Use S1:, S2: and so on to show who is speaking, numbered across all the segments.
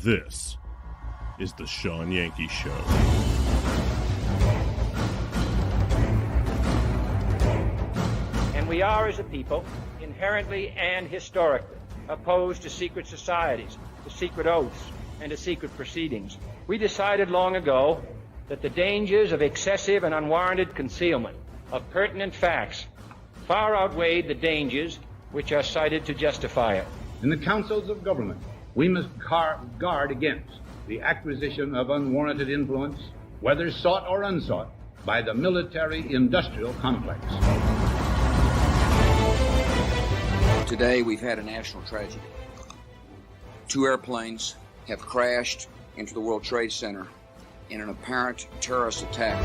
S1: This is the Shawn Yankey Show.
S2: And we are, as a people, inherently and historically opposed to secret societies, to secret oaths, and to secret proceedings. We decided long ago that the dangers of excessive and unwarranted concealment of pertinent facts far outweighed the dangers which are cited to justify it.
S3: In the councils of government, we must guard against the acquisition of unwarranted influence, whether sought or unsought, by the military-industrial complex.
S4: Today, we've had a national tragedy. 2 airplanes have crashed into the World Trade Center in an apparent terrorist attack.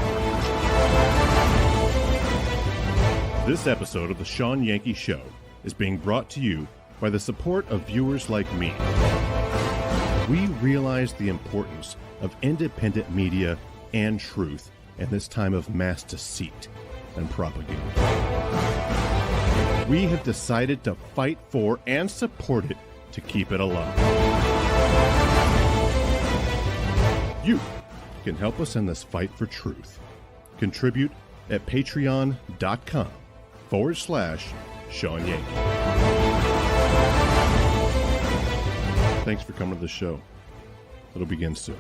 S1: This episode of the Shawn Yankey Show is being brought to you by the support of viewers like me. We realize the importance of independent media and truth in this time of mass deceit and propaganda. We have decided to fight for and support it to keep it alive. You can help us in this fight for truth. Contribute at patreon.com/Shawn Yankey. Thanks for coming to the show. It'll begin soon.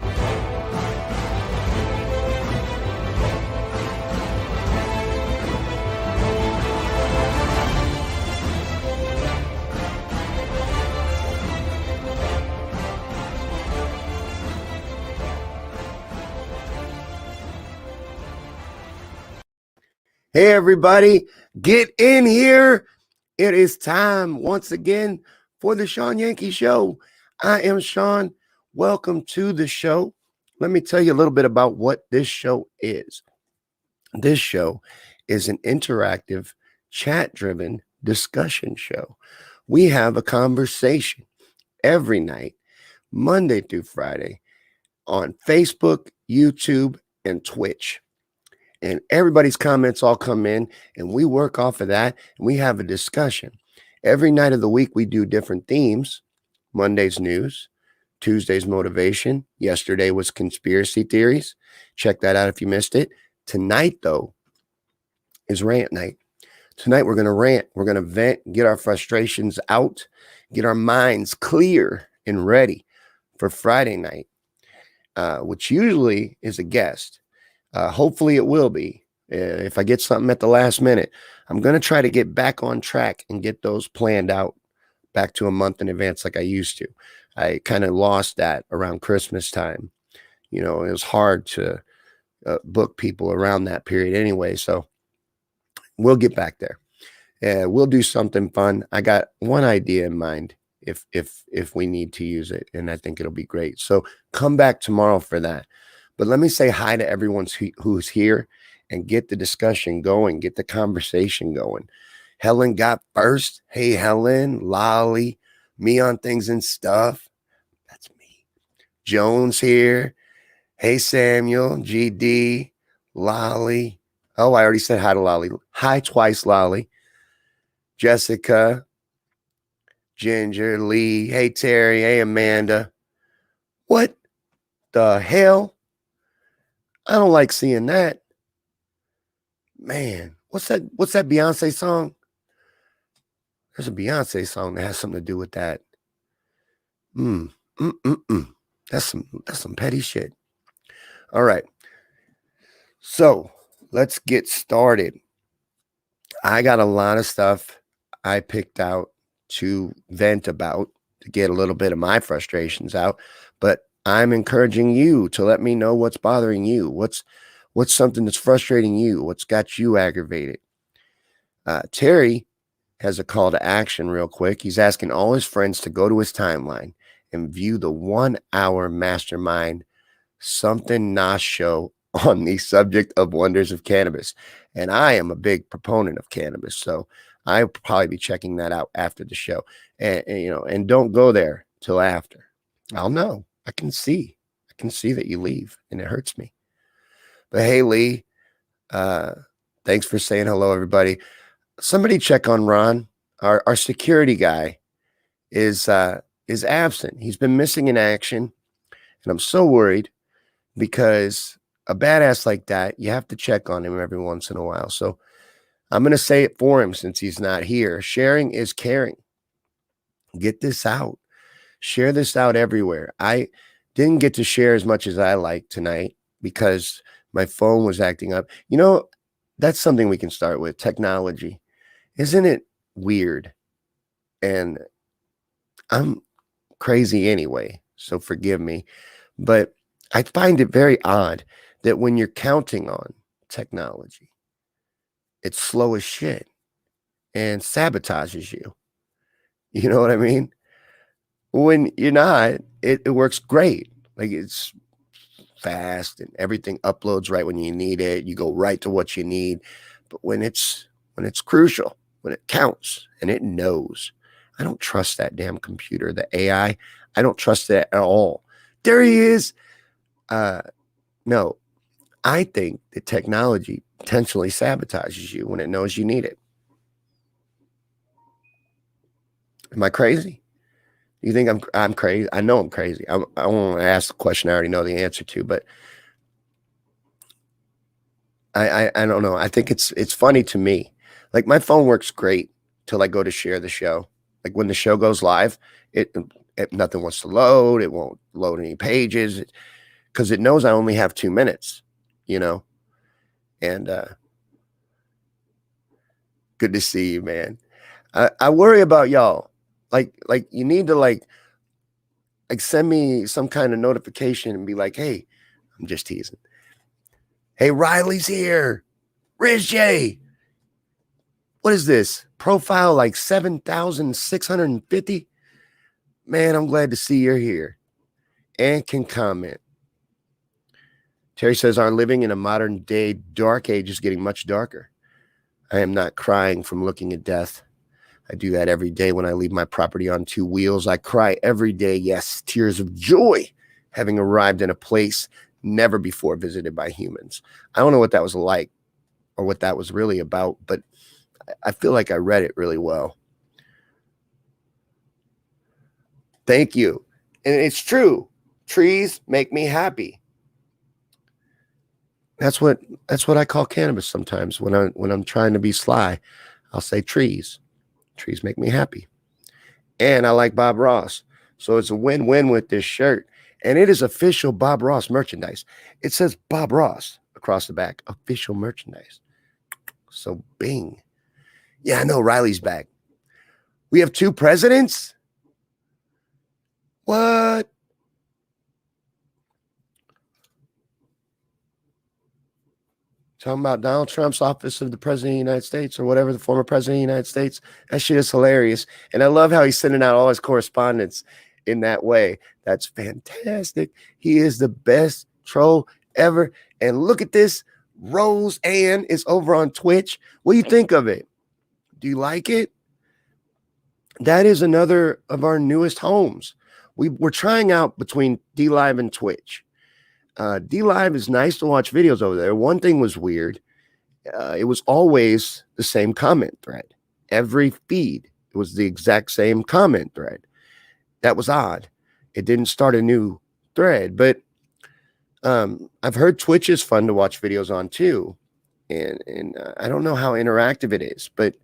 S5: Hey, everybody, get in here. It is time once again for the Shawn Yankey Show. I am Shawn. Welcome to the show. Let me tell you a little bit about what this show is. This show is an interactive, chat-driven discussion show. We have a conversation every night, Monday through Friday, on Facebook, YouTube, and Twitch. And everybody's comments all come in, and we work off of that, and we have a discussion. Every night of the week, we do different themes. Monday's news, Tuesday's motivation. Yesterday was conspiracy theories. Check that out if you missed it. Tonight, though, is rant night. Tonight, we're going to rant. We're going to vent, get our frustrations out, get our minds clear and ready for Friday night, which usually is a guest. Hopefully it will be. If I get something at the last minute, I'm going to try to get back on track and get those planned out back to a month in advance like I used to. I kind of lost that around Christmas time. You know, it was hard to book people around that period anyway. So we'll get back there. We'll do something fun. I got one idea in mind if we need to use it, and I think it'll be great. So come back tomorrow for that. But let me say hi to everyone who's here and get the discussion going, get the conversation going. Helen got first. Hey, Helen, Lolly, me on things and stuff. That's me. Jones here. Hey, Samuel, GD, Lolly. Oh, I already said hi to Lolly. Hi twice, Lolly. Jessica, Ginger, Lee. Hey, Terry. Hey, Amanda. What the hell? I don't like seeing that. Man, what's that Beyonce song? There's a Beyonce song that has something to do with that. That's some petty shit. All right. So let's get started. I got a lot of stuff I picked out to vent about, to get a little bit of my frustrations out, but I'm encouraging you to let me know what's bothering you. What's something that's frustrating you? What's got you aggravated? Terry has a call to action real quick. He's asking all his friends to go to his timeline and view the 1-hour mastermind something Nas show on the subject of wonders of cannabis. And I am a big proponent of cannabis, so I'll probably be checking that out after the show. And don't go there till after. I'll know. I can see that you leave, and it hurts me. But hey, Lee, thanks for saying hello, everybody. Somebody check on Ron. Our security guy is absent. He's been missing in action. And I'm so worried because a badass like that, you have to check on him every once in a while. So I'm going to say it for him since he's not here. Sharing is caring. Get this out. Share this out everywhere. I didn't get to share as much as I like tonight because my phone was acting up. You know, that's something we can start with. Technology. Isn't it weird? And I'm crazy anyway, so forgive me. But I find it very odd that when you're counting on technology, it's slow as shit and sabotages you. You know what I mean? When you're not, it works great. Like it's fast and everything uploads right when you need it. You go right to what you need. But when it's crucial, when it counts and it knows, I don't trust that damn computer, the AI. I don't trust it at all. There he is. No, I think that technology potentially sabotages you when it knows you need it. Am I crazy? You think I'm crazy? I know I'm crazy. I want to ask the question I already know the answer to, but I don't know. I think it's funny to me. Like my phone works great till I go to share the show. Like when the show goes live, it nothing wants to load. It won't load any pages because it knows I only have 2 minutes, you know. And good to see you, man. I worry about y'all. Like you need to like send me some kind of notification and be like, hey, I'm just teasing. Hey, Riley's here. Riz J. What is this? Profile like 7,650? Man, I'm glad to see you're here and can comment. Terry says, our living in a modern day dark age is getting much darker. I am not crying from looking at death. I do that every day when I leave my property on 2 wheels. I cry every day, yes, tears of joy, having arrived in a place never before visited by humans. I don't know what that was like or what that was really about, but I feel like I read it really well. Thank you. And it's true. Trees make me happy. That's what I call cannabis sometimes when I'm trying to be sly. I'll say trees. Trees make me happy. And I like Bob Ross. So it's a win-win with this shirt. And it is official Bob Ross merchandise. It says Bob Ross across the back. Official merchandise. So bing. Yeah, I know Riley's back. We have 2 presidents? What? Talking about Donald Trump's office of the president of the United States or whatever, the former president of the United States. That shit is hilarious. And I love how he's sending out all his correspondence in that way. That's fantastic. He is the best troll ever. And look at this. Rose Ann is over on Twitch. What do you think of it? Do you like it? That is another of our newest homes. We're trying out between DLive and Twitch. DLive is nice to watch videos over there. One thing was weird. It was always the same comment thread. Every feed, it was the exact same comment thread. That was odd. It didn't start a new thread, but I've heard Twitch is fun to watch videos on too. And I don't know how interactive it is, but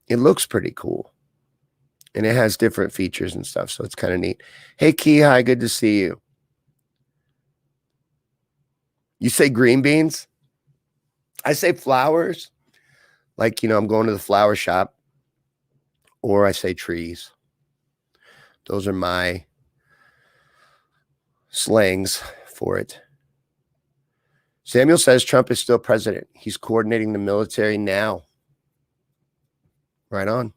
S5: it looks pretty cool. And it has different features and stuff, so it's kind of neat. Hey, Key, hi, good to see you. You say green beans? I say flowers. Like, you know, I'm going to the flower shop. Or I say trees. Those are my slangs for it. Samuel says Trump is still president. He's coordinating the military now. Right on.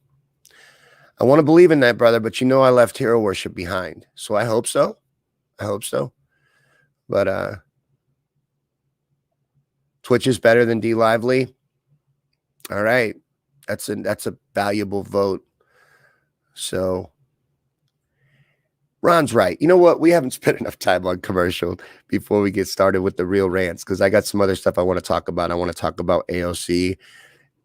S5: I want to believe in that, brother, but you know I left hero worship behind. So I hope so. I hope so. But Twitch is better than DLively. All right. That's a valuable vote. So Ron's right. You know what? We haven't spent enough time on commercial before we get started with the real rants because I got some other stuff I want to talk about. I want to talk about AOC,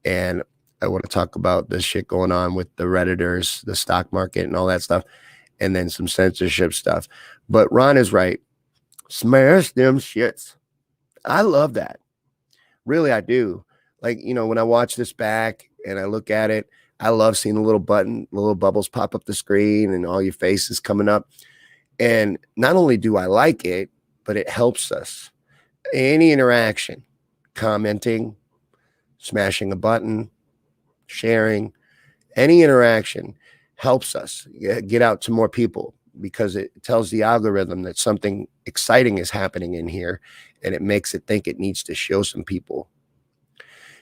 S5: and I want to talk about the shit going on with the Redditors, the stock market, and all that stuff. and then some censorship stuff. But Ron is right. Smash them shits. I love that. Really, I do. Like, when I watch this back and I look at it, I love seeing the little bubbles pop up the screen and all your faces coming up. And not only do I like it, but it helps us. Any interaction, commenting, smashing a button, sharing, any interaction helps us get out to more people, because it tells the algorithm that something exciting is happening in here, and it makes it think it needs to show some people.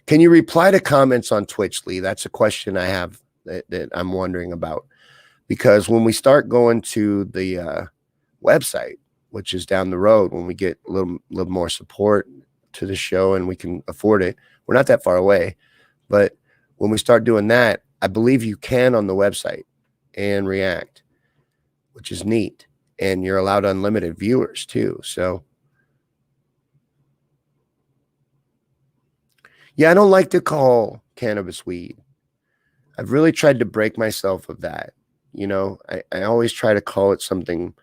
S5: Can you reply to comments on Twitch, Lee? That's a question I have that I'm wondering about, because when we start going to the website, which is down the road, when we get a little more support to the show and we can afford it, we're not that far away. But when we start doing that, I believe you can on the website and react, which is neat. And you're allowed unlimited viewers too. So yeah, I don't like to call cannabis weed. I've really tried to break myself of that. I always try to call it something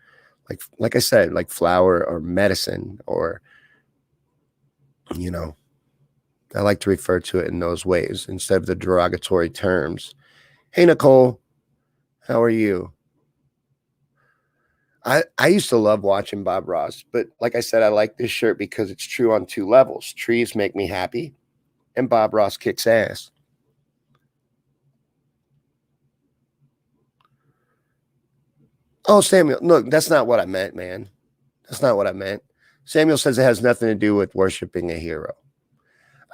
S5: like I said, like flower or medicine, or, I like to refer to it in those ways instead of the derogatory terms. Hey, Nicole, how are you? I used to love watching Bob Ross, but like I said, I like this shirt because it's true on two levels. Trees make me happy, and Bob Ross kicks ass. Oh, Samuel, look, that's not what I meant, man. That's not what I meant. Samuel says it has nothing to do with worshiping a hero.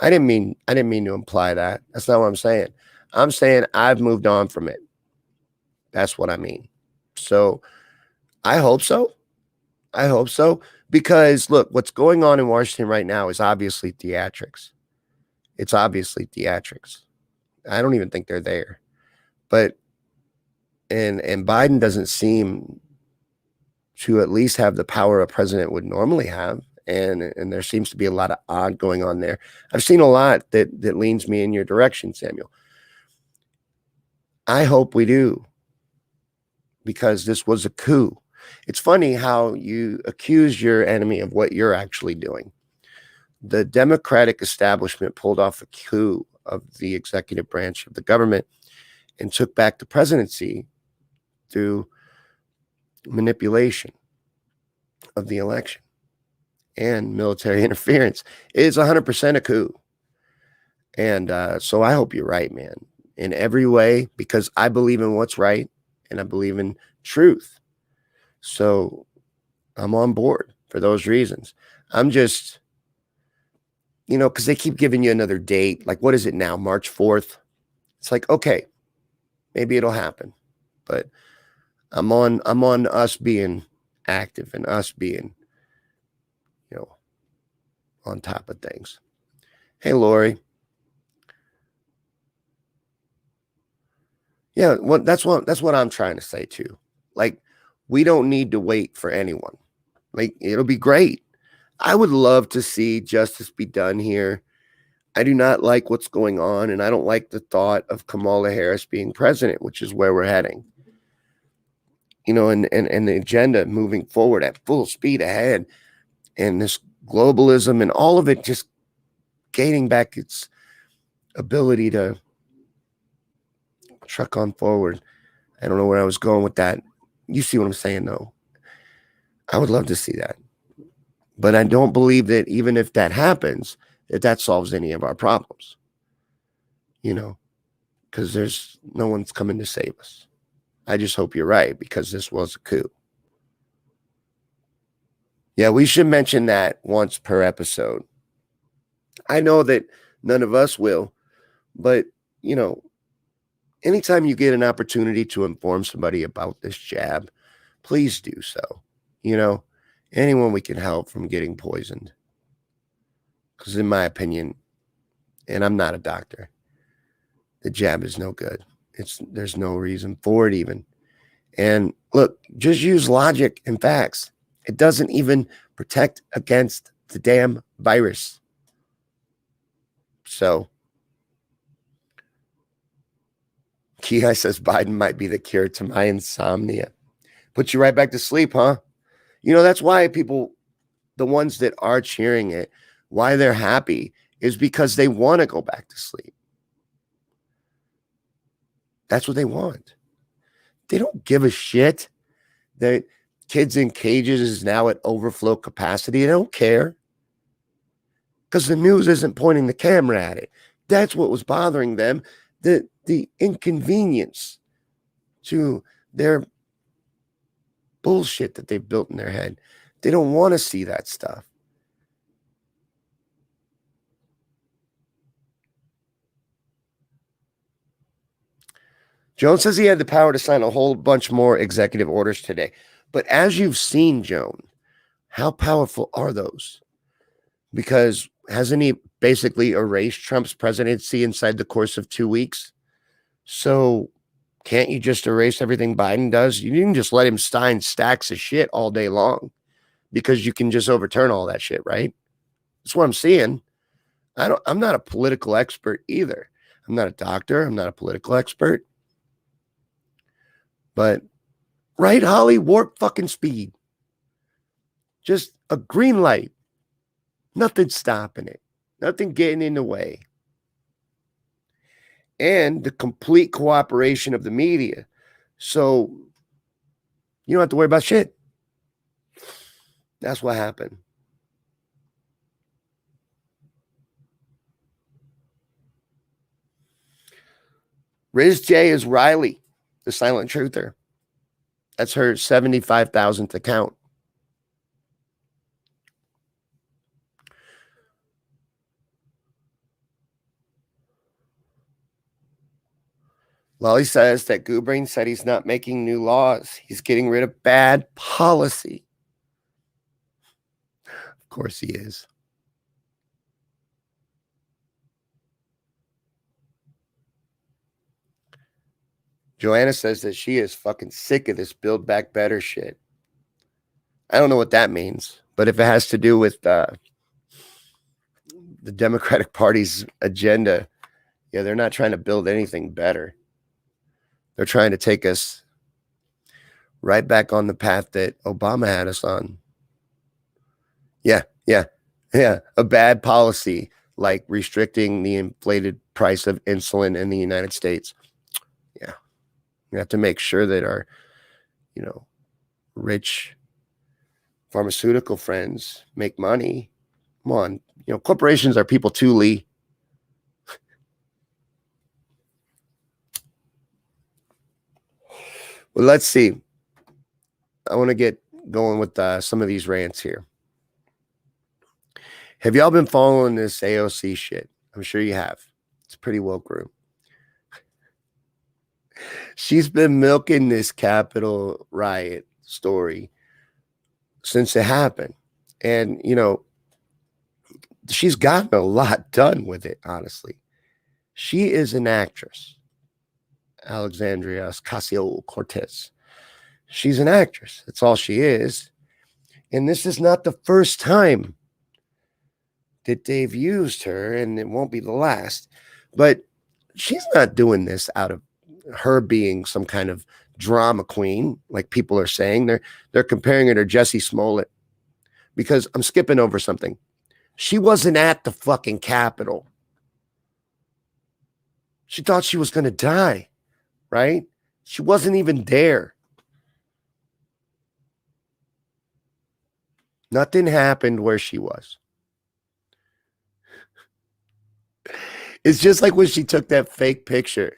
S5: I didn't mean to imply that. That's not what I'm saying. I'm saying I've moved on from it. That's what I mean. So I hope so. I hope so. Because look, what's going on in Washington right now is obviously theatrics. It's obviously theatrics. I don't even think they're there. But and Biden doesn't seem to at least have the power a president would normally have. And there seems to be a lot of odd going on there. I've seen a lot that leans me in your direction, Samuel. I hope we do, because this was a coup. It's funny how you accuse your enemy of what you're actually doing. The Democratic establishment pulled off a coup of the executive branch of the government and took back the presidency through manipulation of the election and military interference. It is 100% a coup. And so I hope you're right, man, in every way, because I believe in what's right and I believe in truth. So I'm on board for those reasons. I'm just, because they keep giving you another date. Like, what is it now? March 4th. It's like, okay, maybe it'll happen. But I'm on us being active and us being, on top of things. Hey, Lori. Yeah, well, that's what I'm trying to say too. Like, we don't need to wait for anyone. Like, it'll be great. I would love to see justice be done here. I do not like what's going on, and I don't like the thought of Kamala Harris being president, which is where we're heading. And the agenda moving forward at full speed ahead, and this globalism and all of it just gaining back its ability to truck on forward. I don't know where I was going with that. You see what I'm saying, though. I would love to see that. But I don't believe that even if that happens, that solves any of our problems. Because there's no one's coming to save us. I just hope you're right, because this was a coup. Yeah, we should mention that once per episode. I know that none of us will, but, anytime you get an opportunity to inform somebody about this jab, please do so. Anyone we can help from getting poisoned. Because in my opinion, and I'm not a doctor, the jab is no good. There's no reason for it even. And look, just use logic and facts. It doesn't even protect against the damn virus. So, Ki says Biden might be the cure to my insomnia. Put you right back to sleep, huh? That's why people, the ones that are cheering it, why they're happy is because they want to go back to sleep. That's what they want. They don't give a shit that kids in cages is now at overflow capacity. They don't care because the news isn't pointing the camera at it. That's what was bothering them, the inconvenience to their bullshit that they've built in their head. They don't want to see that stuff. Joan says he had the power to sign a whole bunch more executive orders today. But as you've seen, Joan, how powerful are those? Because hasn't he basically erased Trump's presidency inside the course of 2 weeks? So can't you just erase everything Biden does? You can just let him sign stacks of shit all day long because you can just overturn all that shit, right? That's what I'm seeing. I'm not a political expert either. I'm not a doctor. I'm not a political expert. But right, Holly, warp fucking speed. Just a green light. Nothing stopping it. Nothing getting in the way. And the complete cooperation of the media. So you don't have to worry about shit. That's what happened. Riz J is Riley, the silent truther. That's her 75,000th account. Lolly says that Goobrain said he's not making new laws. He's getting rid of bad policy. Of course he is. Joanna says that she is fucking sick of this Build Back Better shit. I don't know what that means, but if it has to do with the Democratic Party's agenda, yeah, they're not trying to build anything better. They're trying to take us right back on the path that Obama had us on. Yeah. A bad policy like restricting the inflated price of insulin in the United States. Yeah. We have to make sure that our, rich pharmaceutical friends make money. Come on. Corporations are people too, Lee. Well, let's see. I want to get going with some of these rants here. Have y'all been following this AOC shit? I'm sure you have. It's a pretty woke room. She's been milking this Capitol riot story since it happened. And, she's gotten a lot done with it, honestly. She is an actress. Alexandria Ocasio-Cortez. She's an actress. That's all she is. And this is not the first time that they've used her, and it won't be the last. But she's not doing this out of her being some kind of drama queen, like people are saying. They're comparing her to Jussie Smollett. Because I'm skipping over something. She wasn't at the fucking Capitol. She thought she was going to die, right? She wasn't even there. Nothing happened where she was. It's just like when she took that fake picture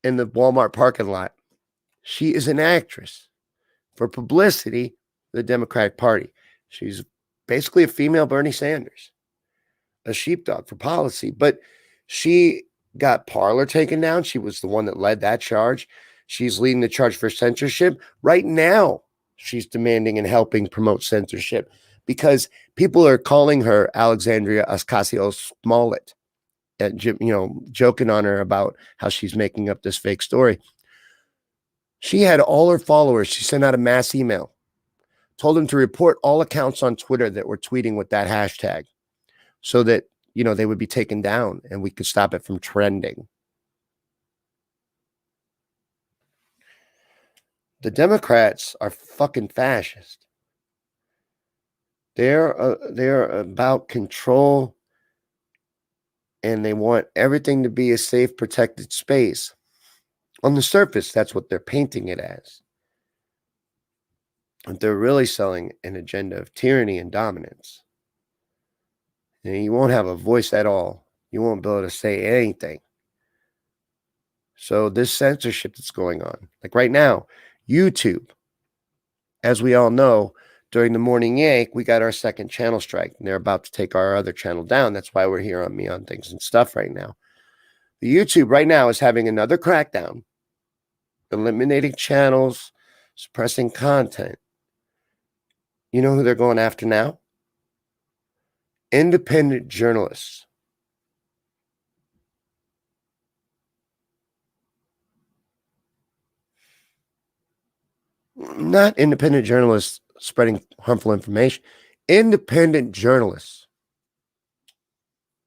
S5: in the Walmart parking lot. She is an actress for publicity, the Democratic Party. She's basically a female Bernie Sanders, a sheepdog for policy. But she got Parler taken down. She was the one that led that charge. She's leading the charge for censorship. Right now, she's demanding and helping promote censorship because people are calling her Alexandria Ocasio-Smollett and, joking on her about how she's making up this fake story. She had all her followers. She sent out a mass email, told them to report all accounts on Twitter that were tweeting with that hashtag so that, they would be taken down and we could stop it from trending. The Democrats are fucking fascist. They're about control, and they want everything to be a safe, protected space. On the surface, that's what they're painting it as. But they're really selling an agenda of tyranny and dominance. And you won't have a voice at all. You won't be able to say anything. So this censorship that's going on, like right now, YouTube, as we all know, during the morning yank, we got our second channel strike, and they're about to take our other channel down. That's why we're here on Me on Things and Stuff right now. The YouTube right now is having another crackdown, eliminating channels, suppressing content. You know who they're going after now? Independent journalists. Not independent journalists spreading harmful information. Independent journalists.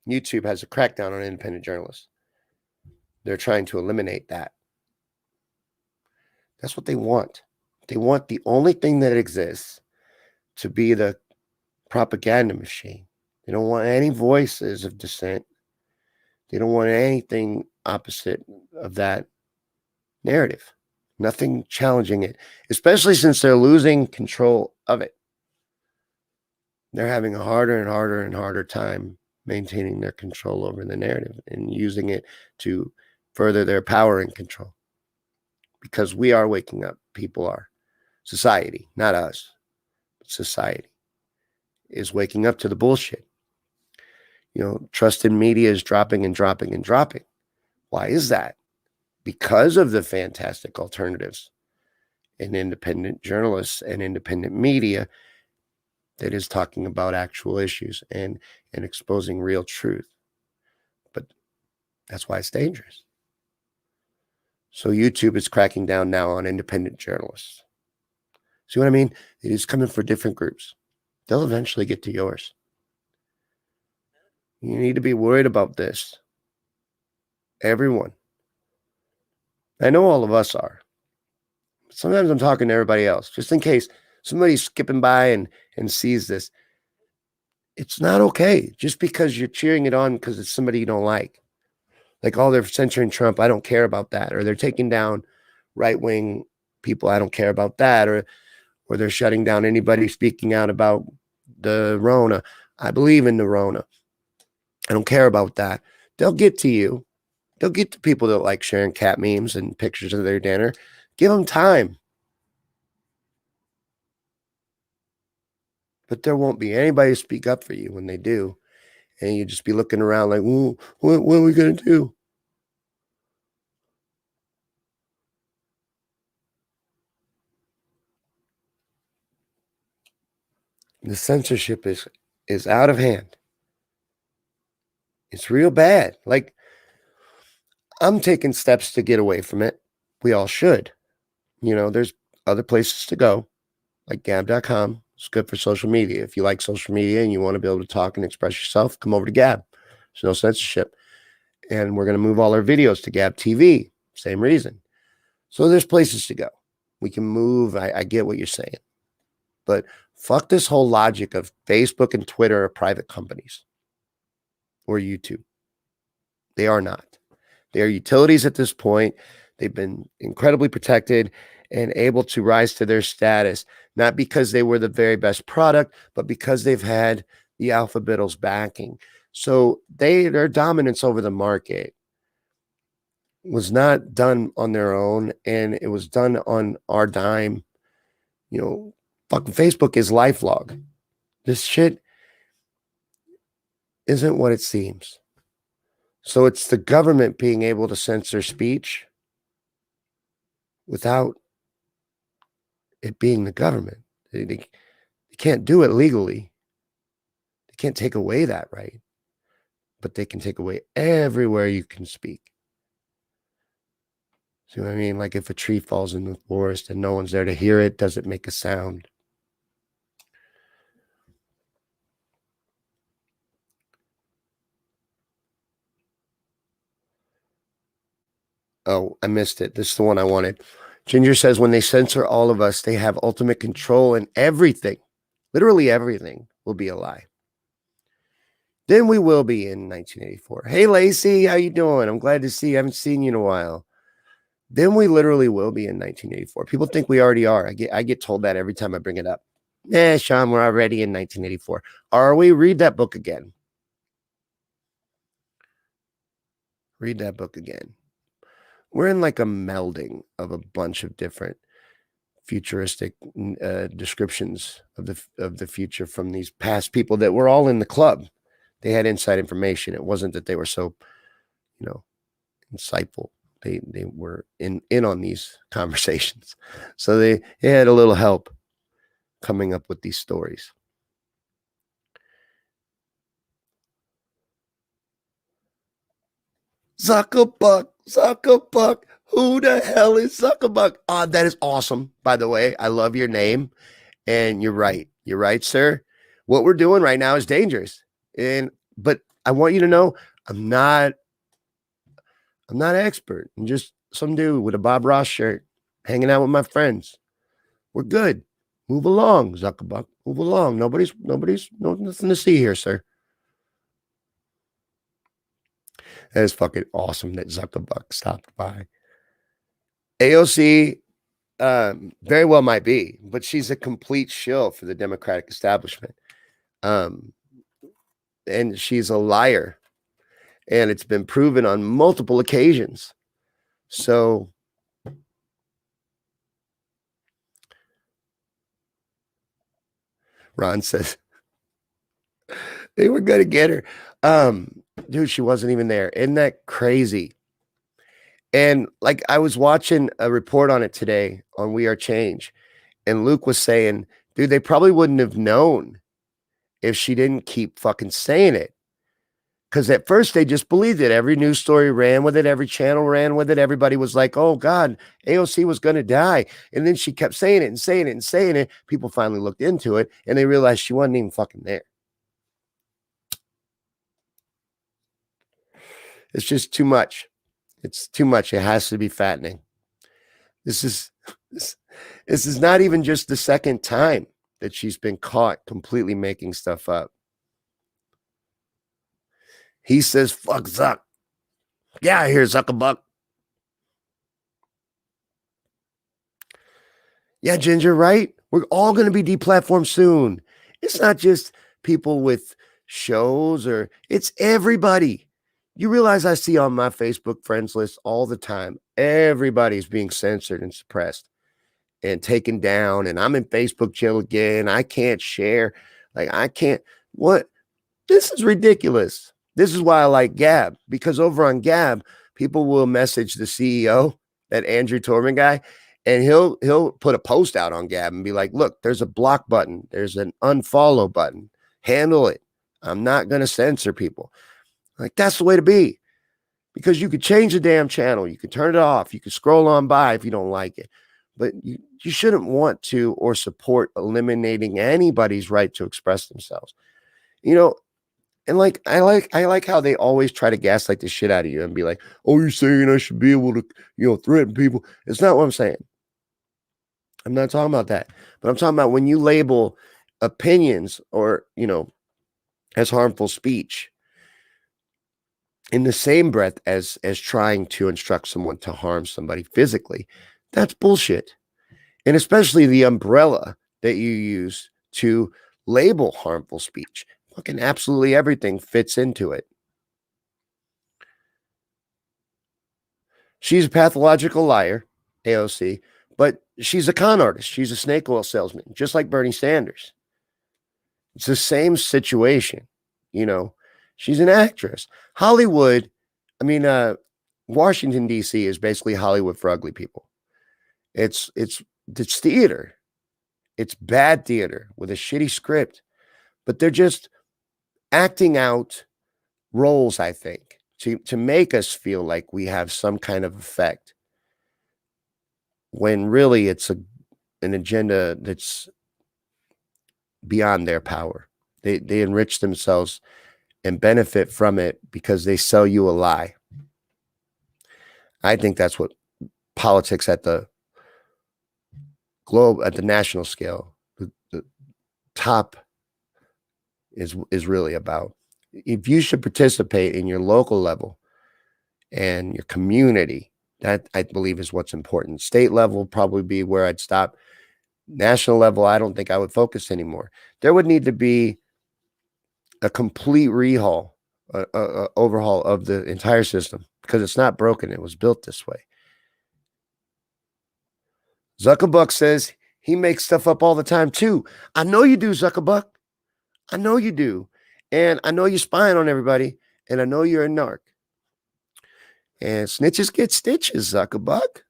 S5: YouTube has a crackdown on independent journalists. They're trying to eliminate that. That's what they want. They want the only thing that exists to be the propaganda machine. They don't want any voices of dissent. They don't want anything opposite of that narrative. Nothing challenging it, especially since they're losing control of it. They're having a harder and harder and harder time maintaining their control over the narrative and using it to further their power and control. Because we are waking up. People are. Society, not us. Society is waking up to the bullshit. You know, trusted media is dropping and dropping and dropping. Why is that? Because of the fantastic alternatives in independent journalists and independent media that is talking about actual issues and exposing real truth. But that's why it's dangerous. So YouTube is cracking down now on independent journalists. See what I mean? It is coming for different groups. They'll eventually get to yours. You need to be worried about this. Everyone. I know all of us are. Sometimes I'm talking to everybody else, just in case somebody's skipping by and sees this. It's not okay just because you're cheering it on because it's somebody you don't like. Like, oh, they're censoring Trump. I don't care about that. Or they're taking down right-wing people. I don't care about that. Or they're shutting down anybody speaking out about the Rona. I believe in the Rona. I don't care about that. They'll get to you. They'll get to people that like sharing cat memes and pictures of their dinner. Give them time. But there won't be anybody to speak up for you when they do. And you just be looking around like, ooh, what are we going to do? The censorship is out of hand. It's real bad. Like, I'm taking steps to get away from it. We all should. You know, there's other places to go, like gab.com. It's good for social media. If you like social media and you want to be able to talk and express yourself, come over to Gab. There's no censorship. And we're going to move all our videos to Gab TV. Same reason. So there's places to go. We can move. I get what you're saying. But fuck this whole logic of Facebook and Twitter are private companies or YouTube. They are not. They are utilities at this point. They've been incredibly protected and able to rise to their status, not because they were the very best product, but because they've had the alphabetals backing. So their dominance over the market was not done on their own, and it was done on our dime. You know, fucking Facebook is LifeLog. This shit isn't what it seems. So it's the government being able to censor speech without it being the government. They can't do it legally. They can't take away that right. But they can take away everywhere you can speak. See what I mean? Like if a tree falls in the forest and no one's there to hear it, does it make a sound? Oh, I missed it. This is the one I wanted. Ginger says when they censor all of us, they have ultimate control, and everything, literally everything, will be a lie. Then we will be in 1984. Hey, Lacey, how you doing? I'm glad to see you. I haven't seen you in a while. Then we literally will be in 1984. People think we already are. I get told that every time I bring it up. Shawn, we're already in 1984. Are we? Read that book again. Read that book again. We're in like a melding of a bunch of different futuristic descriptions of the future from these past people that were all in the club. They had inside information. It wasn't that they were so, insightful. They were in on these conversations. So they had a little help coming up with these stories. Zuckerbuck. Who the hell is Zuckerbuck? That is awesome. By the way, I love your name. And you're right. You're right, sir. What we're doing right now is dangerous. But I want you to know I'm not an expert. I'm just some dude with a Bob Ross shirt hanging out with my friends. We're good. Move along, Zuckerbuck. Move along. Nothing to see here, sir. That is fucking awesome that Zuckerbuck stopped by. AOC very well might be, but she's a complete shill for the Democratic establishment. And she's a liar. And it's been proven on multiple occasions. So Ron says they were going to get her. Dude, she wasn't even there. Isn't that crazy? And like I was watching a report on it today on We Are Change, and Luke was saying, dude, they probably wouldn't have known if she didn't keep fucking saying it. Because at first they just believed it. Every news story ran with it. Every channel ran with it. Everybody was like, oh God, AOC was going to die. And then she kept saying it and saying it and saying it. People finally looked into it and they realized she wasn't even fucking there. It's just too much. It's too much. It has to be fattening. This is not even just the second time that she's been caught completely making stuff up. He says, fuck Zuck. Get out of here, Zuckerbuck. Yeah, Ginger, right? We're all going to be deplatformed soon. It's not just people with shows it's everybody. You realize I see on my Facebook friends list all the time, everybody's being censored and suppressed and taken down. And I'm in Facebook jail again. I can't share. I can't. What? This is ridiculous. This is why I like Gab, because over on Gab, people will message the CEO, that Andrew Torman guy, and he'll put a post out on Gab and be like, look, there's a block button. There's an unfollow button. Handle it. I'm not going to censor people. That's the way to be, because you could change the damn channel. You could turn it off. You could scroll on by if you don't like it, but you shouldn't want to or support eliminating anybody's right to express themselves, And I like how they always try to gaslight the shit out of you and be like, oh, you're saying I should be able to, threaten people. It's not what I'm saying. I'm not talking about that, but I'm talking about when you label opinions or, as harmful speech in the same breath as trying to instruct someone to harm somebody physically. That's bullshit. And especially the umbrella that you use to label harmful speech. Fucking absolutely everything fits into it. She's a pathological liar, AOC, but she's a con artist. She's a snake oil salesman, just like Bernie Sanders. It's the same situation, She's an actress. Hollywood, Washington, D.C. is basically Hollywood for ugly people. It's theater. It's bad theater with a shitty script, but they're just acting out roles, I think, to make us feel like we have some kind of effect, when really it's an agenda that's beyond their power. They enrich themselves and benefit from it because they sell you a lie. I think that's what politics at the globe, at the national scale, the top is really about. If you should participate in your local level and your community, that I believe is what's important. State level would probably be where I'd stop. National level, I don't think I would focus anymore. There would need to be a complete overhaul of the entire system, because it's not broken. It was built this way. Zuckerbuck says he makes stuff up all the time too. I know you do, Zuckerbuck. I know you do. And I know you're spying on everybody. And I know you're a narc. And snitches get stitches, Zuckerbuck.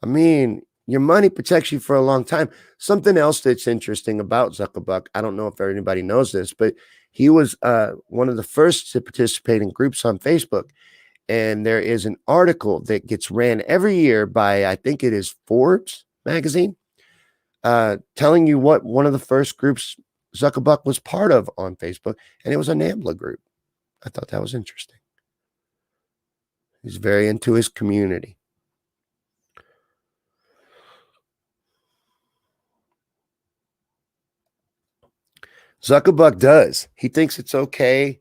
S5: I mean, your money protects you for a long time. Something else that's interesting about Zuckerbuck, I don't know if anybody knows this, but he was one of the first to participate in groups on Facebook. And there is an article that gets ran every year by, I think it is Forbes magazine, telling you what one of the first groups Zuckerbuck was part of on Facebook. And it was a NAMBLA group. I thought that was interesting. He's very into his community. Zuckerbuck does. He thinks it's okay.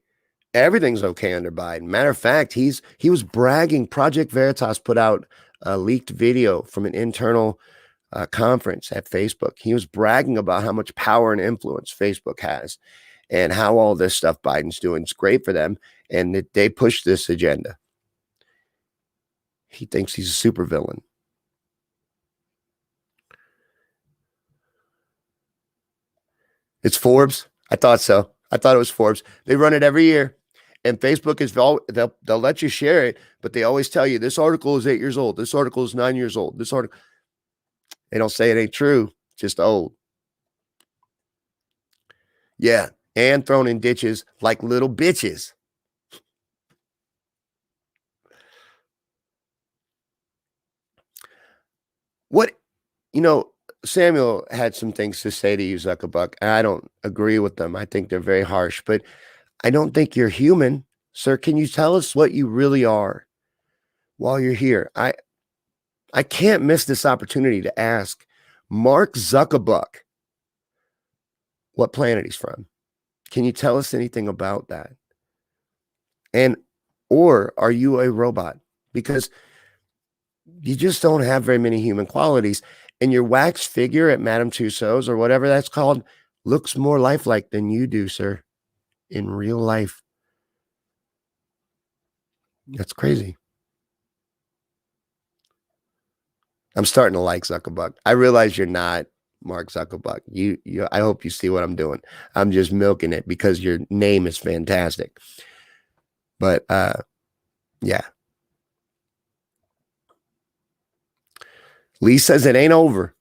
S5: Everything's okay under Biden. Matter of fact, he was bragging. Project Veritas put out a leaked video from an internal conference at Facebook. He was bragging about how much power and influence Facebook has and how all this stuff Biden's doing is great for them and that they push this agenda. He thinks he's a supervillain. It's Forbes. I thought so. I thought it was Forbes. They run it every year. And Facebook is, they'll let you share it, but they always tell you this article is 8 years old. This article is 9 years old. This article, they don't say it ain't true, just old. Yeah. And thrown in ditches like little bitches. What, Samuel had some things to say to you, Zuckerbuck. I don't agree with them. I think they're very harsh, but I don't think you're human. Sir, can you tell us what you really are while you're here? I can't miss this opportunity to ask Mark Zuckerbuck what planet he's from. Can you tell us anything about that? Or are you a robot? Because you just don't have very many human qualities. And your wax figure at Madame Tussauds or whatever that's called looks more lifelike than you do, sir, in real life. That's crazy. I'm starting to like Zuckerbuck. I realize you're not Mark Zuckerbuck. I hope you see what I'm doing. I'm just milking it because your name is fantastic. But yeah. Lee says it ain't over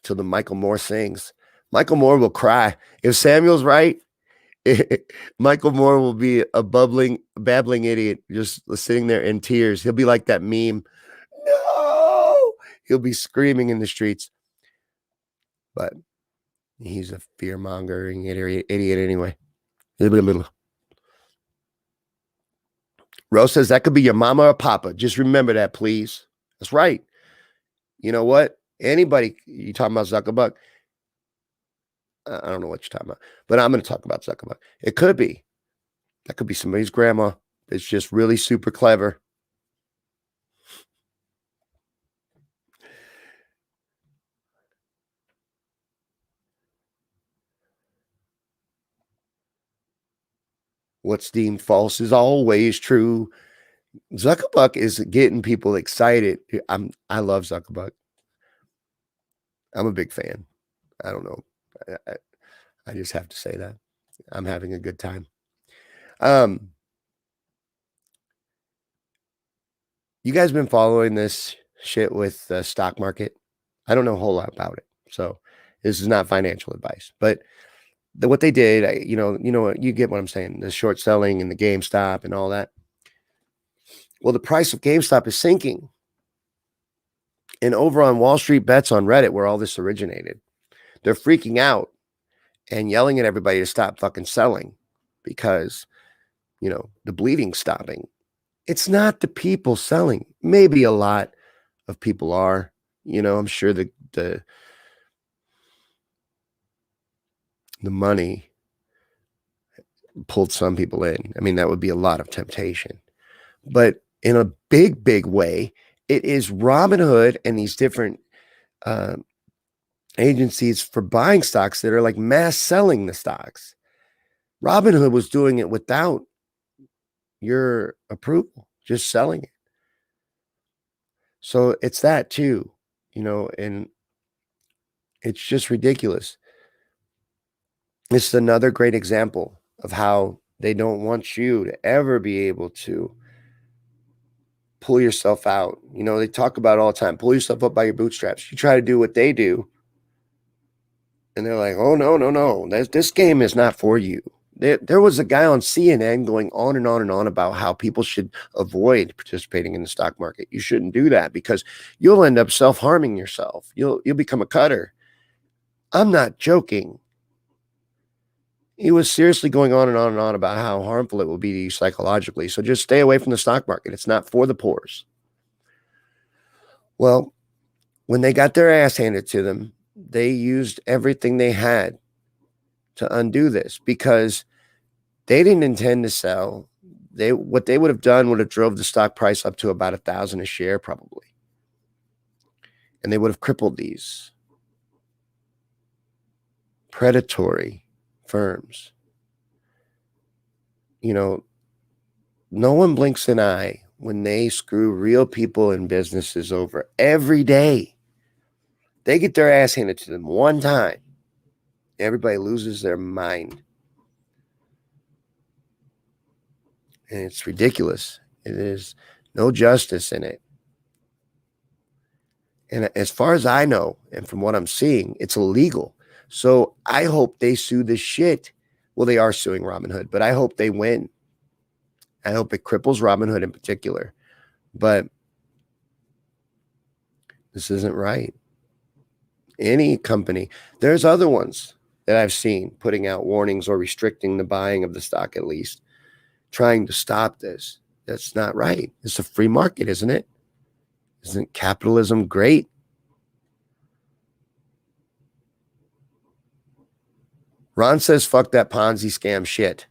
S5: till the Michael Moore sings. Michael Moore will cry. If Samuel's right, Michael Moore will be a babbling idiot, just sitting there in tears. He'll be like that meme. No! He'll be screaming in the streets. But he's a fear-mongering idiot anyway. Rose says that could be your mama or papa. Just remember that, please. That's right. You know what? Anybody, you talking about Zuckerbuck? I don't know what you're talking about, but I'm going to talk about Zuckerbuck. It could be. That could be somebody's grandma. It's just really super clever. What's deemed false is always true. Zuckerbuck is getting people excited. I love Zuckerbuck. I'm a big fan. I don't know. I just have to say that. I'm having a good time. You guys been following this shit with the stock market? I don't know a whole lot about it. So this is not financial advice, but what they did, you get what I'm saying, the short selling and the GameStop and all that. Well, the price of GameStop is sinking. And over on Wall Street Bets on Reddit, where all this originated, they're freaking out and yelling at everybody to stop fucking selling because, the bleeding's stopping. It's not the people selling. Maybe a lot of people are, I'm sure the the money pulled some people in. I mean, that would be a lot of temptation. But in a big, big way, it is Robinhood and these different agencies for buying stocks that are like mass selling the stocks. Robinhood was doing it without your approval, just selling it. So it's that too, and it's just ridiculous. This is another great example of how they don't want you to ever be able to pull yourself out. They talk about it all the time. Pull yourself up by your bootstraps. You try to do what they do, and they're like, oh, no. This game is not for you. There was a guy on CNN going on and on and on about how people should avoid participating in the stock market. You shouldn't do that because you'll end up self-harming yourself. You'll become a cutter. I'm not joking. He was seriously going on and on and on about how harmful it will be to you psychologically. So just stay away from the stock market. It's not for the poors. Well, when they got their ass handed to them, they used everything they had to undo this because they didn't intend to sell. What they would have done would have drove the stock price up to about 1,000 a share probably. And they would have crippled these predatory firms. No one blinks an eye when they screw real people and businesses over every day. They get their ass handed to them one time. Everybody loses their mind. And it's ridiculous. It is no justice in it. And as far as I know, and from what I'm seeing, it's illegal. So I hope they sue the shit. Well, they are suing Robinhood, but I hope they win. I hope it cripples Robinhood in particular. But this isn't right. Any company, there's other ones that I've seen putting out warnings or restricting the buying of the stock at least, trying to stop this. That's not right. It's a free market, isn't it? Isn't capitalism great? Ron says, fuck that Ponzi scam shit.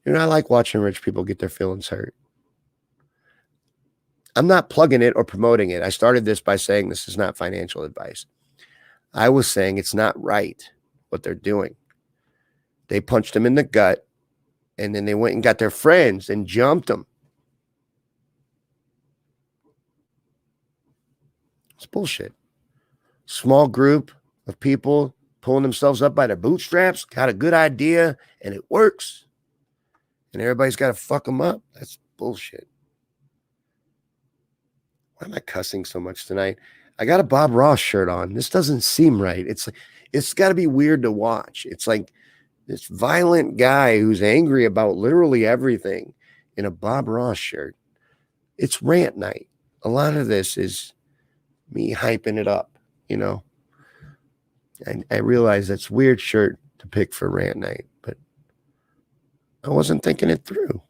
S5: I like watching rich people get their feelings hurt. I'm not plugging it or promoting it. I started this by saying this is not financial advice. I was saying it's not right what they're doing. They punched him in the gut, and then they went and got their friends and jumped them. It's bullshit. Small group of people pulling themselves up by their bootstraps, got a good idea, and it works. And everybody's got to fuck them up. That's bullshit. Why am I cussing so much tonight? I got a Bob Ross shirt on. This doesn't seem right. It's got to be weird to watch. It's like this violent guy who's angry about literally everything in a Bob Ross shirt. It's rant night. A lot of this is me hyping it up, I realize that's weird shirt to pick for rant night, but I wasn't thinking it through.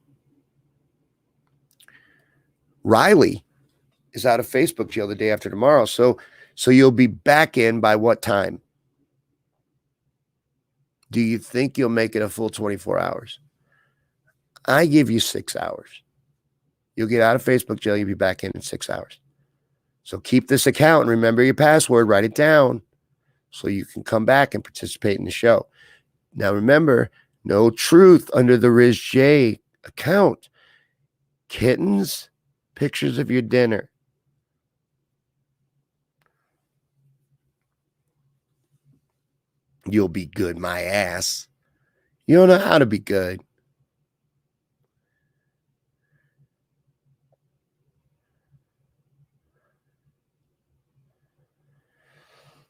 S5: Riley is out of Facebook jail the day after tomorrow. So you'll be back in by what time? Do you think you'll make it a full 24 hours? I give you 6 hours. You'll get out of Facebook jail. You'll be back in 6 hours. So keep this account and remember your password. Write it down so you can come back and participate in the show. Now, remember, no truth under the Riz J account. Kittens, pictures of your dinner. You'll be good, my ass. You don't know how to be good.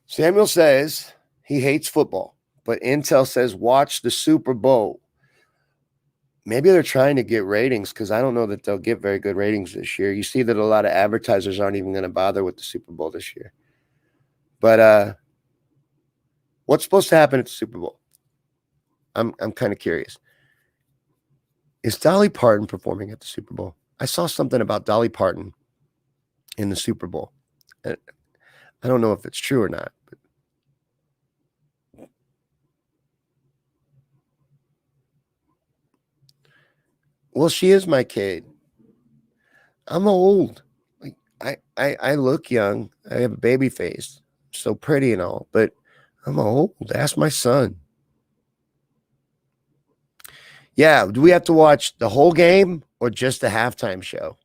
S5: Samuel says he hates football, but Intel says watch the Super Bowl. Maybe they're trying to get ratings because I don't know that they'll get very good ratings this year. You see that a lot of advertisers aren't even going to bother with the Super Bowl this year. But what's supposed to happen at the Super Bowl? I'm kind of curious. Is Dolly Parton performing at the Super Bowl? I saw something about Dolly Parton in the Super Bowl. I don't know if it's true or not. But Well, she is my kid. I'm old. Like I look young. I have a baby face. So pretty and all, but I'm old. Ask my son. Yeah, do we have to watch the whole game or just the halftime show?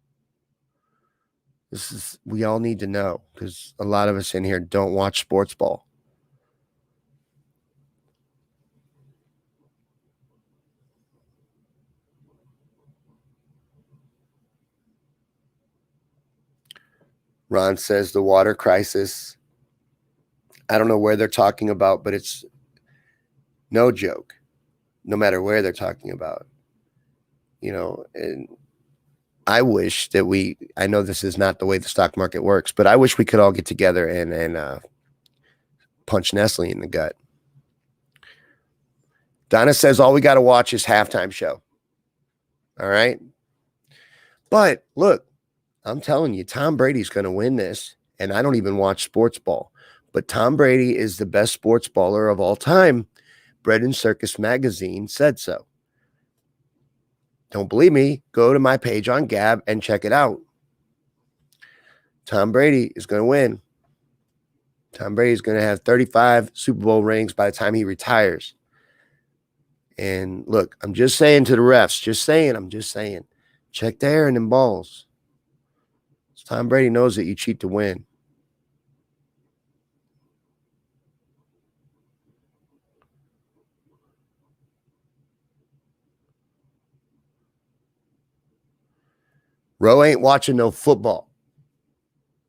S5: We all need to know because a lot of us in here don't watch sports ball. Ron says the water crisis. I don't know where they're talking about, but it's no joke, no matter where they're talking about. And I wish that I know this is not the way the stock market works, but I wish we could all get together and punch Nestle in the gut. Donna says all we got to watch is halftime show. All right. But look, I'm telling you, Tom Brady's going to win this. And I don't even watch sports ball, but Tom Brady is the best sports baller of all time. Bread and Circus magazine said so. Don't believe me? Go to my page on Gab and check it out. Tom Brady is going to win. Tom Brady is going to have 35 Super Bowl rings by the time he retires. And look, I'm just saying to the refs, I'm just saying, check the air in them balls. Tom Brady knows that you cheat to win. Ro ain't watching no football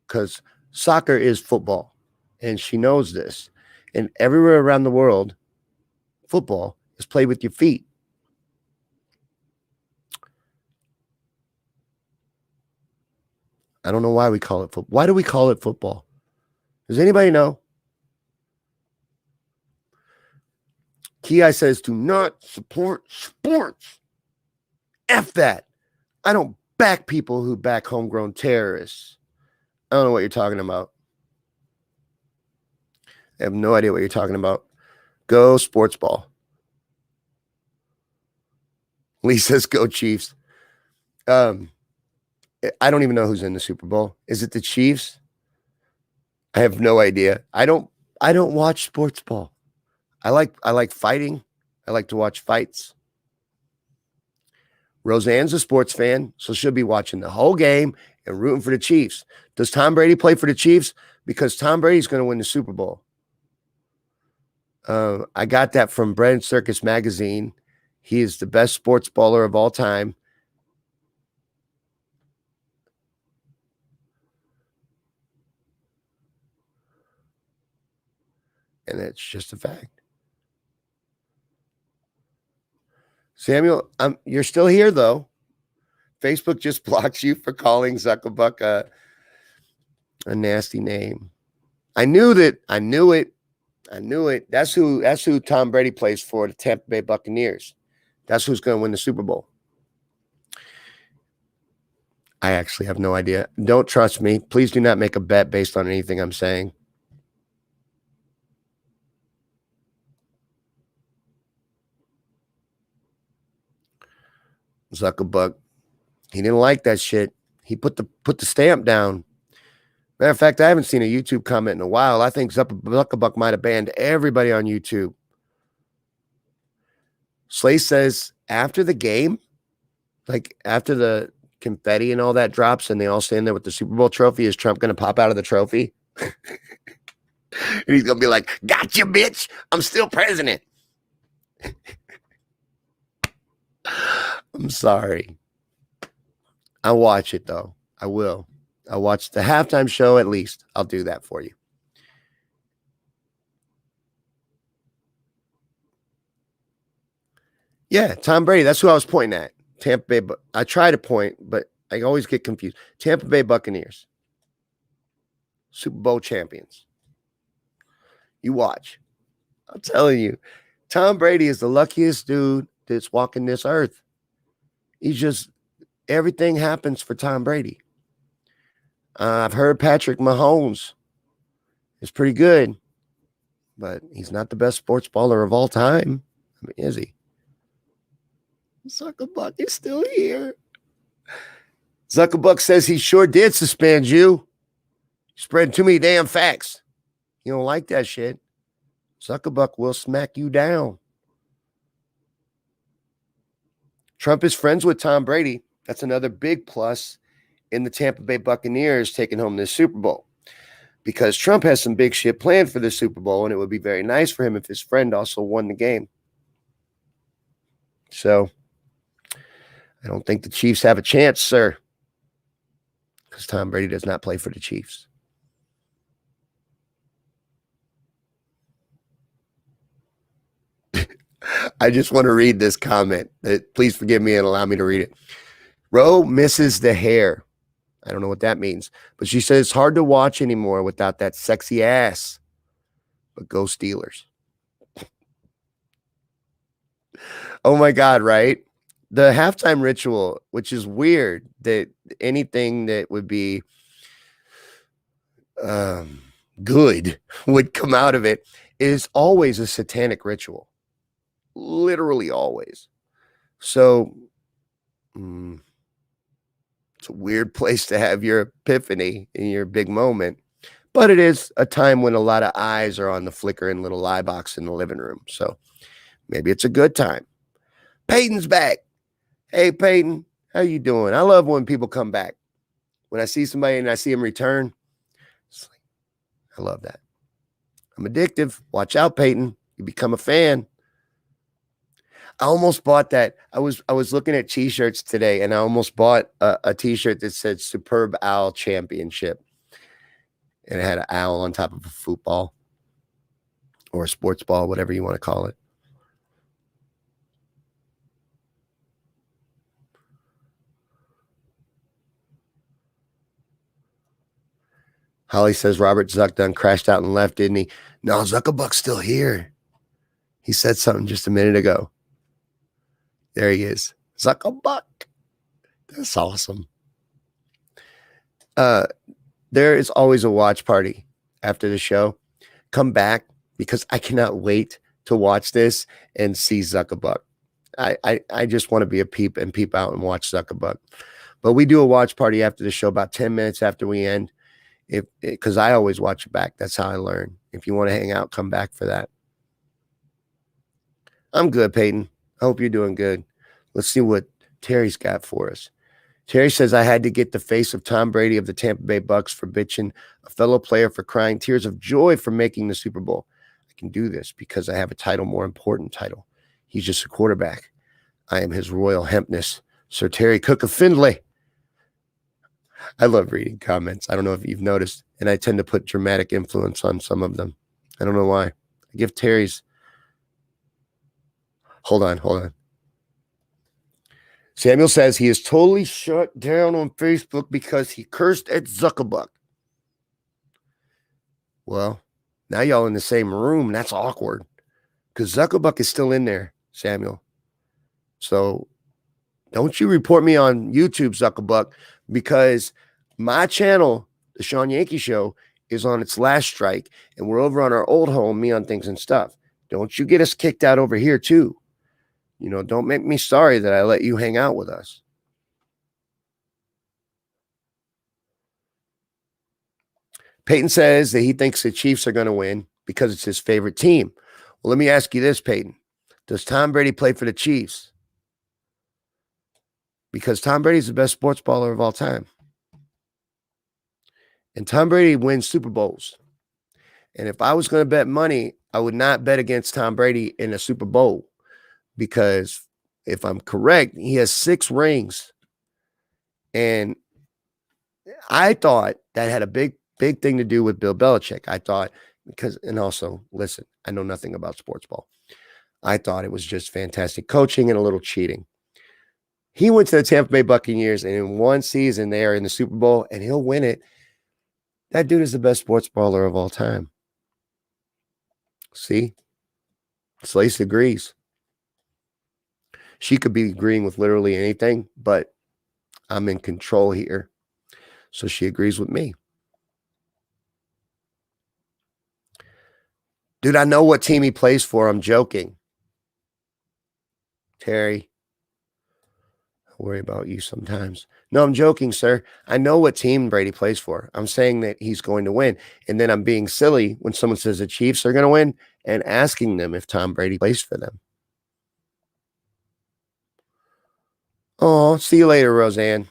S5: because soccer is football. And she knows this. And everywhere around the world, football is played with your feet. I don't know why we call it football. Why do we call it football? Does anybody know? Ki says, do not support sports. F that. I don't back people who back homegrown terrorists. I don't know what you're talking about. I have no idea what you're talking about. Go sports ball. Lee says, go Chiefs. I don't even know who's in the Super Bowl. Is it the Chiefs? I have no idea. I don't watch sports ball. I like fighting. I like to watch fights. Roseanne's a sports fan, so she'll be watching the whole game and rooting for the Chiefs. Does Tom Brady play for the Chiefs? Because Tom Brady's going to win the Super Bowl. I got that from Bread and Circus magazine. He is the best sports baller of all time. And it's just a fact. Samuel, you're still here, though. Facebook just blocks you for calling Zuckerbuck a nasty name. I knew it. That's who Tom Brady plays for, the Tampa Bay Buccaneers. That's who's going to win the Super Bowl. I actually have no idea. Don't trust me. Please do not make a bet based on anything I'm saying. Zuckerbuck, he didn't like that shit. He put the stamp down. Matter of fact, I haven't seen a YouTube comment in a while. I think Zuckerbuck might have banned everybody on YouTube. Slay says after the game, like after the confetti and all that drops and they all stand there with the Super Bowl trophy, is Trump going to pop out of the trophy? And he's going to be like, gotcha, bitch. I'm still president. I'm sorry. I'll watch it, though. I will. I'll watch the halftime show at least. I'll do that for you. Yeah, Tom Brady. That's who I was pointing at. Tampa Bay. But I try to point, but I always get confused. Tampa Bay Buccaneers. Super Bowl champions. You watch. I'm telling you. Tom Brady is the luckiest dude that's walking this earth. He's just, everything happens for Tom Brady. I've heard Patrick Mahomes is pretty good, but he's not the best sports baller of all time. I mean, is he? Zuckerbuck is still here. Zuckerbuck says he sure did suspend you. You spread too many damn facts. You don't like that shit. Zuckerbuck will smack you down. Trump is friends with Tom Brady. That's another big plus in the Tampa Bay Buccaneers taking home this Super Bowl. Because Trump has some big shit planned for the Super Bowl, and it would be very nice for him if his friend also won the game. So, I don't think the Chiefs have a chance, sir. Because Tom Brady does not play for the Chiefs. I just want to read this comment. Please forgive me and allow me to read it. Roe misses the hair. I don't know what that means. But she says it's hard to watch anymore without that sexy ass. But go Steelers. Oh my God, right? The halftime ritual, which is weird that anything that would be good would come out of it, is always a satanic ritual. Literally always. So it's a weird place to have your epiphany in your big moment. But it is a time when a lot of eyes are on the flickering little eye box in the living room. So maybe it's a good time. Peyton's back. Hey, Peyton, how you doing? I love when people come back. When I see somebody and I see them return, it's like, I love that. I'm addictive. Watch out, Peyton. You become a fan. I almost bought that. I was looking at t-shirts today, and I almost bought a t-shirt that said Superb Owl Championship. And it had an owl on top of a football or a sports ball, whatever you want to call it. Holly says Robert Zuck done crashed out and left, didn't he? No, Zuckerbuck's still here. He said something just a minute ago. There he is. Zuckerbuck. That's awesome. There is always a watch party after the show. Come back because I cannot wait to watch this and see Zuckerbuck. I just want to be a peep and peep out and watch Zuckerbuck. But we do a watch party after the show about 10 minutes after we end. Because I always watch it back. That's how I learn. If you want to hang out, come back for that. I'm good, Peyton. I hope you're doing good. Let's see what Terry's got for us. Terry says, I had to get the face of Tom Brady of the Tampa Bay Bucks for bitching, a fellow player for crying tears of joy for making the Super Bowl. I can do this because I have a title, more important title. He's just a quarterback. I am his royal hempness, Sir Terry Cook of Findlay. I love reading comments. I don't know if you've noticed, and I tend to put dramatic influence on some of them. I don't know why. I give Terry's. Hold on. Samuel says he is totally shut down on Facebook because he cursed at Zuckerbuck. Well, now y'all in the same room. That's awkward because Zuckerbuck is still in there, Samuel. So don't you report me on YouTube, Zuckerbuck, because my channel, the Shawn Yankey Show, is on its last strike, and we're over on our old home, Me on Things and Stuff. Don't you get us kicked out over here, too. You know, don't make me sorry that I let you hang out with us. Peyton says that he thinks the Chiefs are going to win because it's his favorite team. Well, let me ask you this, Peyton. Does Tom Brady play for the Chiefs? Because Tom Brady's the best sports baller of all time. And Tom Brady wins Super Bowls. And if I was going to bet money, I would not bet against Tom Brady in a Super Bowl. Because if I'm correct, he has 6 rings. And I thought that had a big thing to do with Bill Belichick. I thought and also, listen, I know nothing about sports ball. I thought it was just fantastic coaching and a little cheating. He went to the Tampa Bay Buccaneers, and in one season, they are in the Super Bowl, and he'll win it. That dude is the best sports baller of all time. See? Slice agrees. She could be agreeing with literally anything, but I'm in control here. So she agrees with me. Dude, I know what team he plays for. I'm joking. Terry. I worry about you sometimes. No, I'm joking, sir. I know what team Brady plays for. I'm saying that he's going to win. And then I'm being silly when someone says the Chiefs are going to win and asking them if Tom Brady plays for them. Oh, see you later, Roseanne.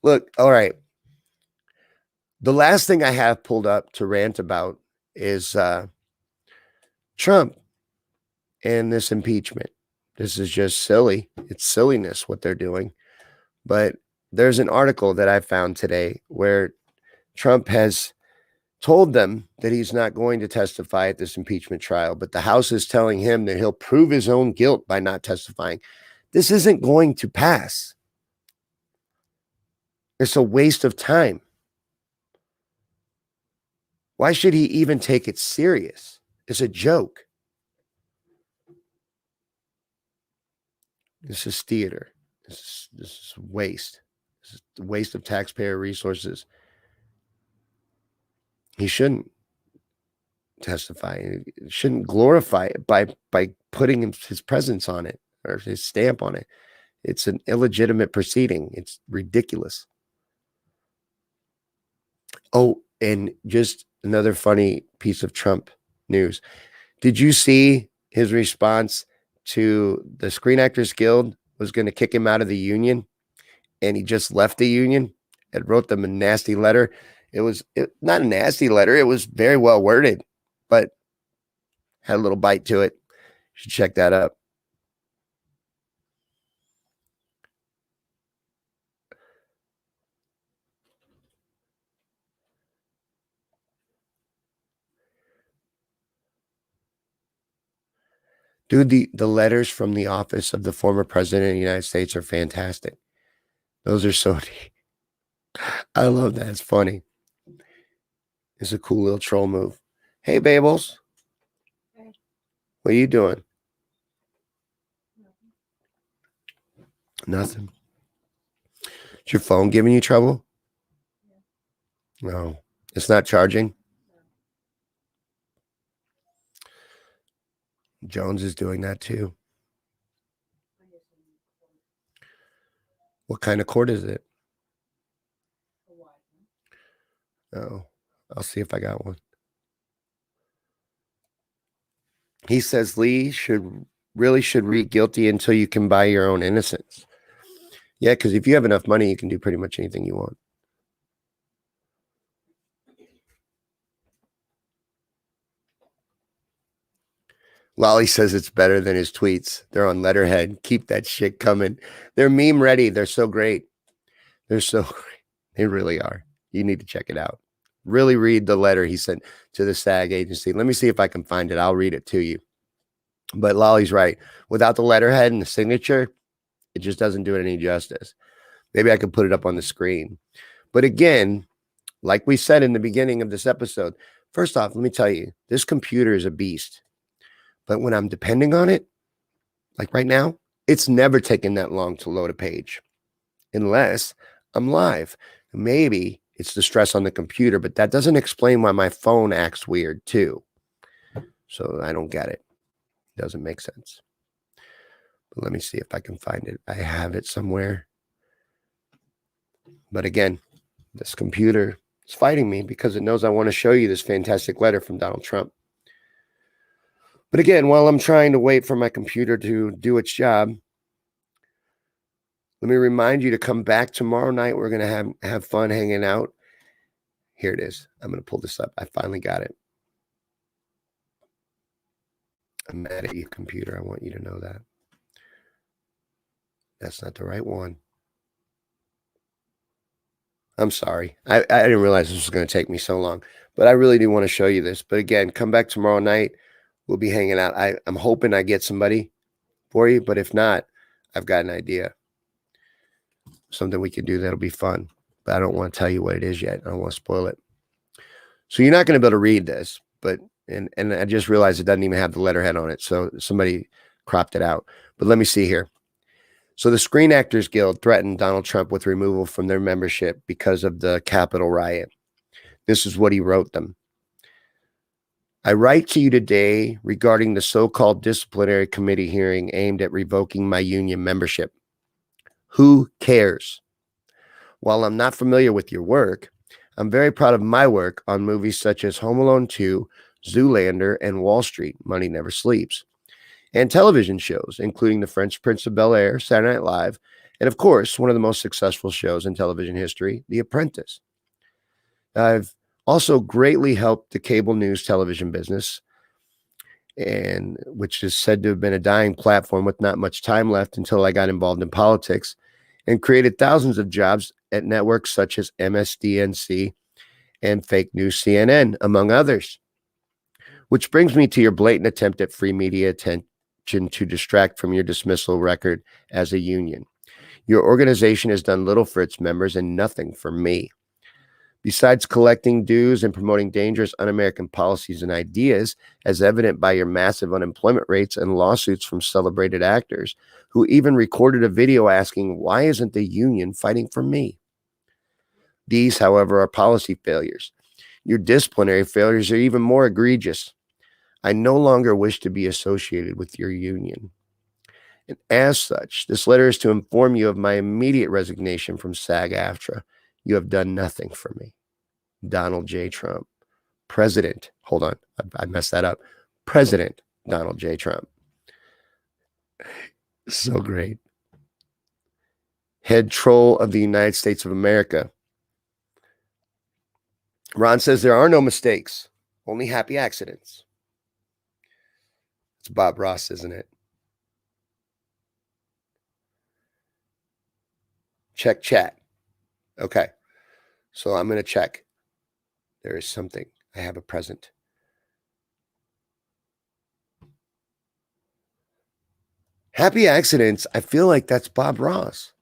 S5: Look, all right. The last thing I have pulled up to rant about is Trump and this impeachment. This is just silly. It's silliness what they're doing. But there's an article that I found today where Trump has told them that he's not going to testify at this impeachment trial, but the House is telling him that he'll prove his own guilt by not testifying. This isn't going to pass. It's a waste of time. Why should he even take it serious? It's a joke. This is theater. This is waste. This is a waste of taxpayer resources. He shouldn't testify. He shouldn't glorify it by putting his presence on it or his stamp on it. It's an illegitimate proceeding. It's ridiculous. Oh, and just another funny piece of Trump news. Did you see his response to the Screen Actors Guild was going to kick him out of the union, and he just left the union and wrote them a nasty letter? It was not a nasty letter. It was very well worded, but had a little bite to it. You should check that up. Dude, the letters from the office of the former president of the United States are fantastic. Those are so neat. I love that. It's funny. It's a cool little troll move. Hey, Babels. Hey. What are you doing? Nothing. Is your phone giving you trouble? No. It's not charging? Jones is doing that too. What kind of cord is it? Oh, I'll see if I got one. He says Lee should read guilty until you can buy your own innocence. Yeah, because if you have enough money, you can do pretty much anything you want. Lolly says it's better than his tweets. They're on letterhead. Keep that shit coming. They're meme ready. They're so great. They're so great. They really are. You need to check it out. Really read the letter he sent to the SAG agency. Let me see if I can find it. I'll read it to you. But Lolly's right. Without the letterhead and the signature, it just doesn't do it any justice. Maybe I could put it up on the screen. But again, like we said in the beginning of this episode, first off, let me tell you, this computer is a beast. But when I'm depending on it, like right now, it's never taken that long to load a page unless I'm live. Maybe it's the stress on the computer, but that doesn't explain why my phone acts weird too. So I don't get it. It doesn't make sense. But let me see if I can find it. I have it somewhere. But again, this computer is fighting me because it knows I want to show you this fantastic letter from Donald Trump. But again, while I'm trying to wait for my computer to do its job, let me remind you to come back tomorrow night. We're going to have fun hanging out. Here it is. I'm going to pull this up. I finally got it. I'm mad at you, computer. I want you to know that. That's not the right one. I'm sorry. I didn't realize this was going to take me so long. But I really do want to show you this. But again, come back tomorrow night. We'll be hanging out. I'm hoping I get somebody for you, but if not, I've got an idea. Something we can do that'll be fun. But I don't want to tell you what it is yet. I don't want to spoil it. So you're not going to be able to read this, but and I just realized it doesn't even have the letterhead on it. So somebody cropped it out. But let me see here. So the Screen Actors Guild threatened Donald Trump with removal from their membership because of the Capitol riot. This is what he wrote them. I write to you today regarding the so-called disciplinary committee hearing aimed at revoking my union membership. Who cares? While I'm not familiar with your work, I'm very proud of my work on movies such as Home Alone 2, Zoolander, and Wall Street, Money Never Sleeps, and television shows, including The Fresh Prince of Bel-Air, Saturday Night Live, and of course, one of the most successful shows in television history, The Apprentice. I've also greatly helped the cable news television business, and which is said to have been a dying platform with not much time left until I got involved in politics, and created thousands of jobs at networks such as MSDNC and fake news CNN, among others. Which brings me to your blatant attempt at free media attention to distract from your dismissal record as a union. Your organization has done little for its members and nothing for me. Besides collecting dues and promoting dangerous un-American policies and ideas, as evident by your massive unemployment rates and lawsuits from celebrated actors, who even recorded a video asking, why isn't the union fighting for me? These, however, are policy failures. Your disciplinary failures are even more egregious. I no longer wish to be associated with your union. And as such, this letter is to inform you of my immediate resignation from SAG-AFTRA. You have done nothing for me. Donald J. Trump. President. Hold on. I messed that up. President Donald J. Trump. So great. Head troll of the United States of America. Ron says there are no mistakes, only happy accidents. It's Bob Ross, isn't it? Check chat. Okay. So I'm going to check. There is something. I have a present. Happy accidents. I feel like that's Bob Ross.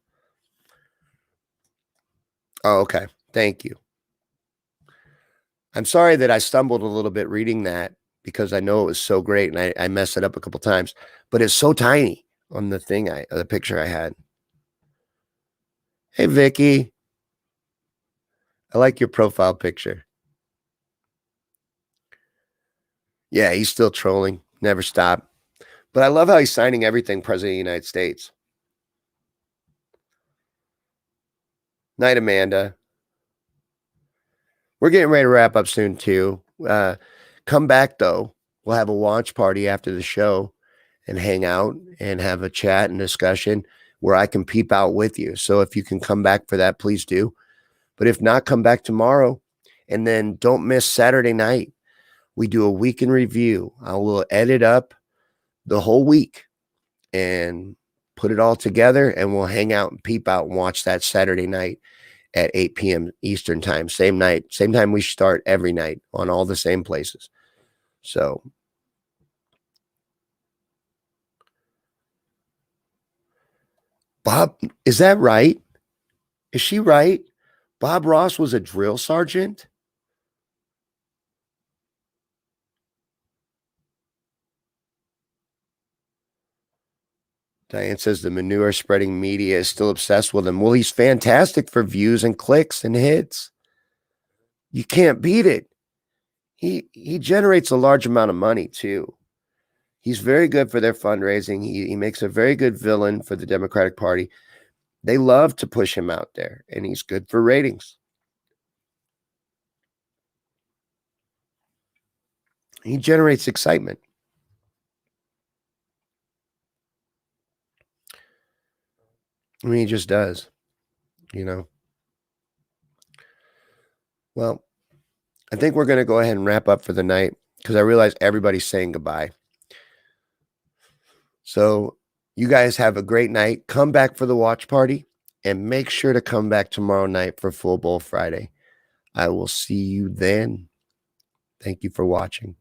S5: Oh, okay. Thank you. I'm sorry that I stumbled a little bit reading that because I know it was so great and I messed it up a couple times, but it's so tiny on the thing, the picture I had. Hey, Vicky. I like your profile picture. Yeah, he's still trolling. Never stop. But I love how he's signing everything President of the United States. Night, Amanda. We're getting ready to wrap up soon, too. Come back, though. We'll have a watch party after the show and hang out and have a chat and discussion where I can peep out with you. So if you can come back for that, please do. But if not, come back tomorrow. And then don't miss Saturday night. We do a week in review. I will edit up the whole week and put it all together, and we'll hang out and peep out and watch that Saturday night at 8 p.m. Eastern time. Same night, same time we start every night on all the same places. So Bob, is that right? Is she right? Bob Ross was a drill sergeant? Diane says the manure spreading media is still obsessed with him. Well, he's fantastic for views and clicks and hits. You can't beat it. He generates a large amount of money too. He's very good for their fundraising. He makes a very good villain for the Democratic Party. They love to push him out there, and he's good for ratings. He generates excitement. I mean, he just does, you know. Well, I think we're going to go ahead and wrap up for the night because I realize everybody's saying goodbye. So you guys have a great night. Come back for the watch party and make sure to come back tomorrow night for Full Bowl Friday. I will see you then. Thank you for watching.